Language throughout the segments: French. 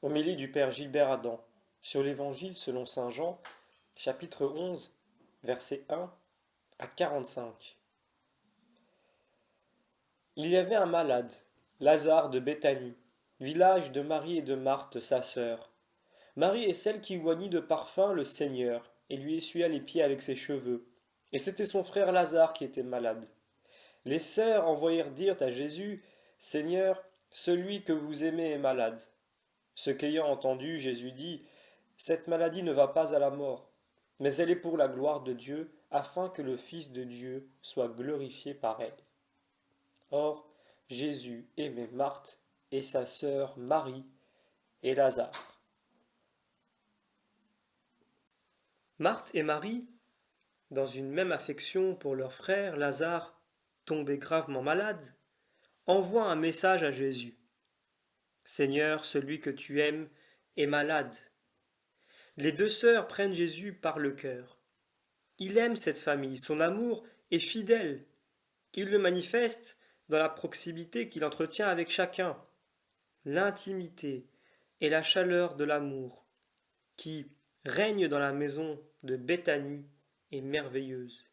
Homélie du Père Gilbert Adam sur l'Évangile selon saint Jean, chapitre 11, versets 1 à 45. Il y avait un malade, Lazare de Béthanie, village de Marie et de Marthe, sa sœur. Marie est celle qui oignit de parfum le Seigneur et lui essuya les pieds avec ses cheveux. Et c'était son frère Lazare qui était malade. Les sœurs envoyèrent dire à Jésus, Seigneur, celui que vous aimez est malade. Ce qu'ayant entendu, Jésus dit, cette maladie ne va pas à la mort, mais elle est pour la gloire de Dieu, afin que le Fils de Dieu soit glorifié par elle. Or, Jésus aimait Marthe et sa sœur Marie et Lazare. Marthe et Marie, dans une même affection pour leur frère Lazare, tombé gravement malade, envoient un message à Jésus. Seigneur, celui que tu aimes est malade. Les deux sœurs prennent Jésus par le cœur. Il aime cette famille, son amour est fidèle. Il le manifeste dans la proximité qu'il entretient avec chacun, l'intimité et la chaleur de l'amour qui règne dans la maison de Béthanie est merveilleuse.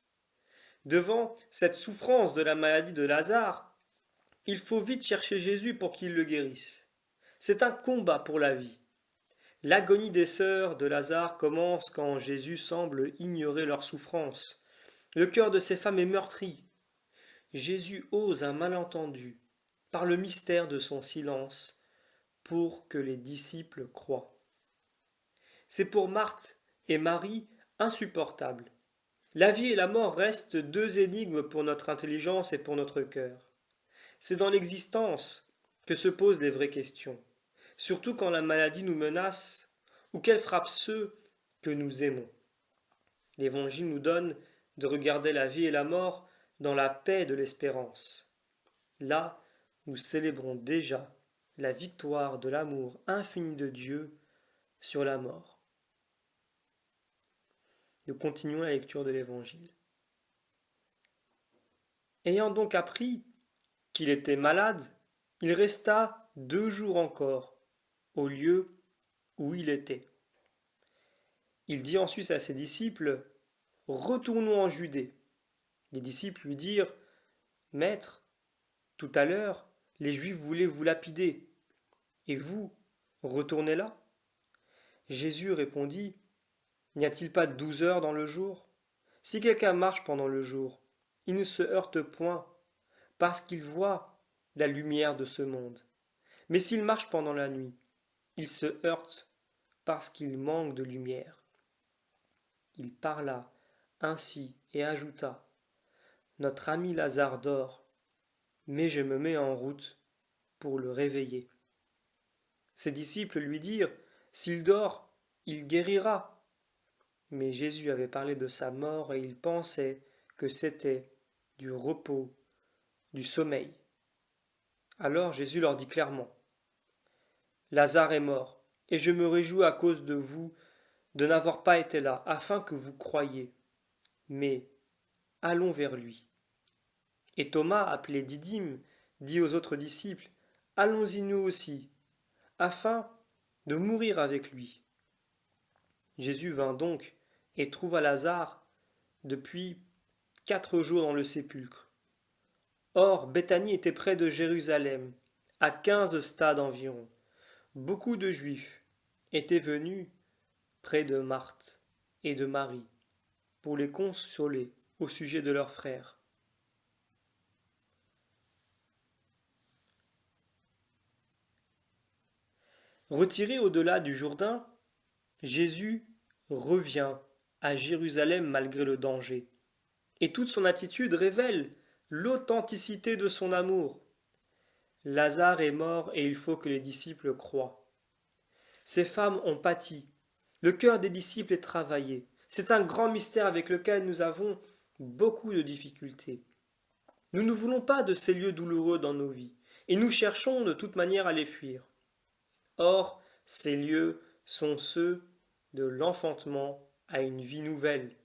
Devant cette souffrance de la maladie de Lazare, il faut vite chercher Jésus pour qu'il le guérisse. C'est un combat pour la vie. L'agonie des sœurs de Lazare commence quand Jésus semble ignorer leur souffrance. Le cœur de ces femmes est meurtri. Jésus ose un malentendu par le mystère de son silence pour que les disciples croient. C'est pour Marthe et Marie insupportable. La vie et la mort restent deux énigmes pour notre intelligence et pour notre cœur. C'est dans l'existence que se posent les vraies questions, surtout quand la maladie nous menace ou qu'elle frappe ceux que nous aimons. L'Évangile nous donne de regarder la vie et la mort dans la paix de l'espérance. Là, nous célébrons déjà la victoire de l'amour infini de Dieu sur la mort. Nous continuons la lecture de l'Évangile. Ayant donc appris qu'il était malade, il resta 2 jours encore au lieu où il était. Il dit ensuite à ses disciples, retournons en Judée. Les disciples lui dirent, Maître, tout à l'heure, les Juifs voulaient vous lapider, et vous, retournez là? Jésus répondit, N'y a-t-il pas 12 heures dans le jour? Si quelqu'un marche pendant le jour, il ne se heurte point, parce qu'il voit la lumière de ce monde. Mais s'il marche pendant la nuit, il se heurte parce qu'il manque de lumière. Il parla ainsi et ajouta, Notre ami Lazare dort, mais je me mets en route pour le réveiller. Ses disciples lui dirent, S'il dort, il guérira. Mais Jésus avait parlé de sa mort et ils pensaient que c'était du repos, du sommeil. Alors Jésus leur dit clairement, Lazare est mort, et je me réjouis à cause de vous de n'avoir pas été là, afin que vous croyiez. Mais allons vers lui. Et Thomas, appelé Didyme, dit aux autres disciples, Allons-y nous aussi, afin de mourir avec lui. Jésus vint donc et trouva Lazare depuis 4 jours dans le sépulcre. Or, Béthanie était près de Jérusalem, à 15 stades environ. Beaucoup de Juifs étaient venus près de Marthe et de Marie pour les consoler au sujet de leur frère. Retiré au-delà du Jourdain, Jésus revient à Jérusalem malgré le danger. Et toute son attitude révèle l'authenticité de son amour. Lazare est mort et il faut que les disciples croient. Ces femmes ont pâti. Le cœur des disciples est travaillé. C'est un grand mystère avec lequel nous avons beaucoup de difficultés. Nous ne voulons pas de ces lieux douloureux dans nos vies, et nous cherchons de toute manière à les fuir. Or, ces lieux sont ceux de l'enfantement à une vie nouvelle.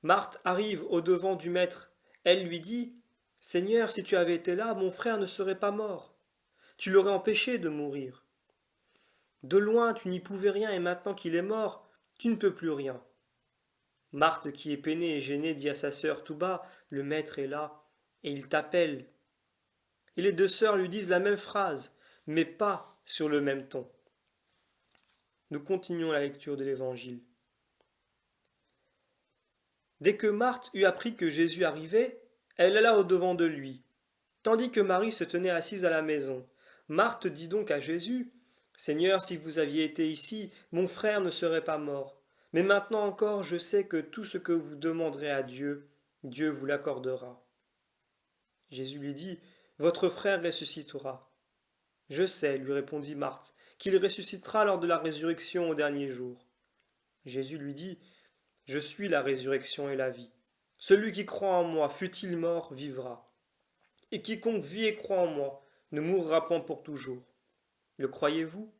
Marthe arrive au-devant du Maître. Elle lui dit, Seigneur, si tu avais été là, mon frère ne serait pas mort. Tu l'aurais empêché de mourir. De loin, tu n'y pouvais rien, et maintenant qu'il est mort, tu ne peux plus rien. Marthe, qui est peinée et gênée, dit à sa sœur tout bas, le maître est là, et il t'appelle. Et les deux sœurs lui disent la même phrase, mais pas sur le même ton. Nous continuons la lecture de l'Évangile. Dès que Marthe eut appris que Jésus arrivait, elle alla au-devant de lui, tandis que Marie se tenait assise à la maison. Marthe dit donc à Jésus, Seigneur, si vous aviez été ici, mon frère ne serait pas mort. Mais maintenant encore, je sais que tout ce que vous demanderez à Dieu, Dieu vous l'accordera. Jésus lui dit, Votre frère ressuscitera. Je sais, lui répondit Marthe, qu'il ressuscitera lors de la résurrection au dernier jour. Jésus lui dit, Je suis la résurrection et la vie. Celui qui croit en moi, fût-il mort, vivra. Et quiconque vit et croit en moi, ne mourra point pour toujours. Le croyez-vous?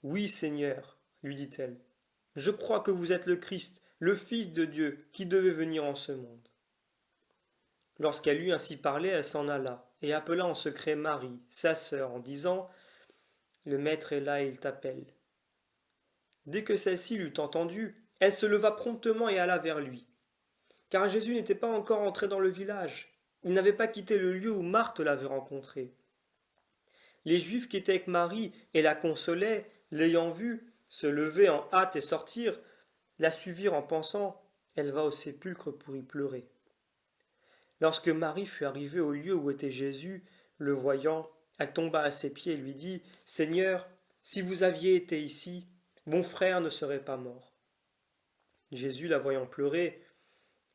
Oui, Seigneur, lui dit-elle. Je crois que vous êtes le Christ, le Fils de Dieu, qui devait venir en ce monde. Lorsqu'elle eut ainsi parlé, elle s'en alla, et appela en secret Marie, sa sœur, en disant, Le Maître est là et il t'appelle. Dès que celle-ci l'eut entendu, elle se leva promptement et alla vers lui. Car Jésus n'était pas encore entré dans le village. Il n'avait pas quitté le lieu où Marthe l'avait rencontré. Les Juifs qui étaient avec Marie et la consolaient, l'ayant vue se lever en hâte et sortir, la suivirent en pensant, elle va au sépulcre pour y pleurer. Lorsque Marie fut arrivée au lieu où était Jésus, le voyant, elle tomba à ses pieds et lui dit, Seigneur, si vous aviez été ici, mon frère ne serait pas mort. Jésus, la voyant pleurer,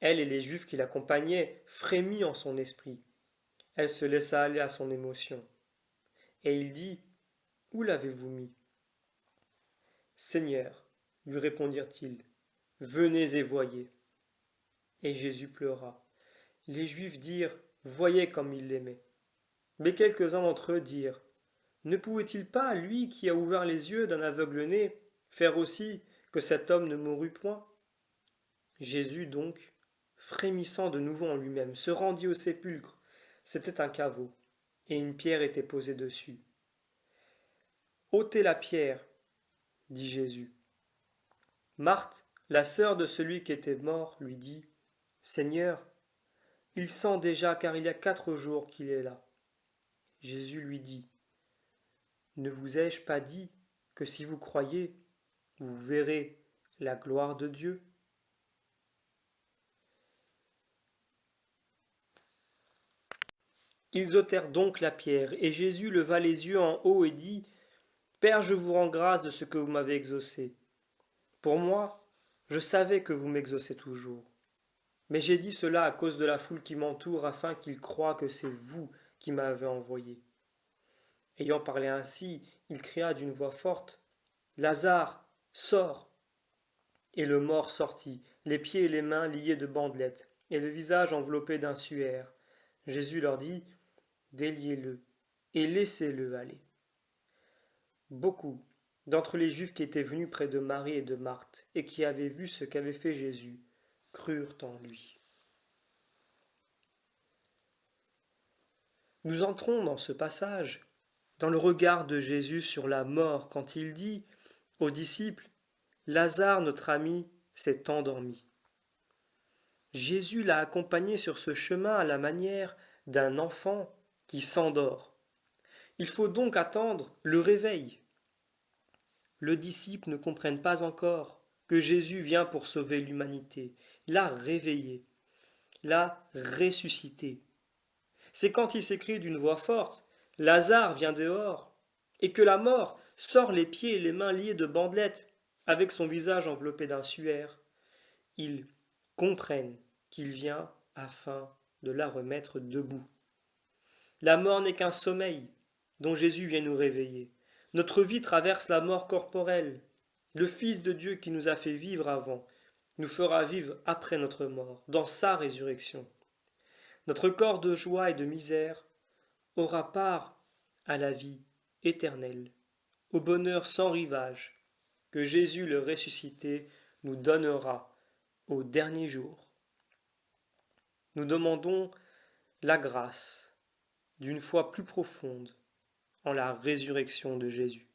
elle et les Juifs qui l'accompagnaient, frémit en son esprit. Elle se laissa aller à son émotion. Et il dit, Où l'avez-vous mis? Seigneur, lui répondirent-ils, venez et voyez. Et Jésus pleura. Les Juifs dirent, Voyez comme il l'aimait. Mais quelques-uns d'entre eux dirent, Ne pouvait-il pas, lui qui a ouvert les yeux d'un aveugle-né, faire aussi que cet homme ne mourût point? Jésus donc, frémissant de nouveau en lui-même, se rendit au sépulcre. C'était un caveau, et une pierre était posée dessus. Ôtez la pierre, dit Jésus. Marthe, la sœur de celui qui était mort, lui dit, Seigneur, il sent déjà car il y a 4 jours qu'il est là. Jésus lui dit, Ne vous ai-je pas dit que si vous croyez, vous verrez la gloire de Dieu? Ils ôtèrent donc la pierre, et Jésus leva les yeux en haut et dit, Père, je vous rends grâce de ce que vous m'avez exaucé. Pour moi, je savais que vous m'exaucez toujours. Mais j'ai dit cela à cause de la foule qui m'entoure, afin qu'ils croient que c'est vous qui m'avez envoyé. Ayant parlé ainsi, il cria d'une voix forte, Lazare, sors. Et le mort sortit, les pieds et les mains liés de bandelettes, et le visage enveloppé d'un suaire. Jésus leur dit, Déliez-le, et laissez-le aller. Beaucoup d'entre les Juifs qui étaient venus près de Marie et de Marthe, et qui avaient vu ce qu'avait fait Jésus, crurent en lui. Nous entrons dans ce passage dans le regard de Jésus sur la mort quand il dit aux disciples, Lazare, notre ami, s'est endormi. Jésus l'a accompagné sur ce chemin à la manière d'un enfant qui s'endort. Il faut donc attendre le réveil. Le disciple ne comprenne pas encore que Jésus vient pour sauver l'humanité, l'a réveillé, l'a ressuscité. C'est quand il s'écrie d'une voix forte, Lazare vient dehors, et que la mort sort les pieds et les mains liés de bandelettes, avec son visage enveloppé d'un suaire. Ils comprennent qu'il vient afin de la remettre debout. La mort n'est qu'un sommeil dont Jésus vient nous réveiller. Notre vie traverse la mort corporelle. Le Fils de Dieu qui nous a fait vivre avant nous fera vivre après notre mort, dans sa résurrection. Notre corps de joie et de misère aura part à la vie éternelle, au bonheur sans rivage, que Jésus le ressuscité nous donnera au dernier jour. Nous demandons la grâce d'une foi plus profonde en la résurrection de Jésus.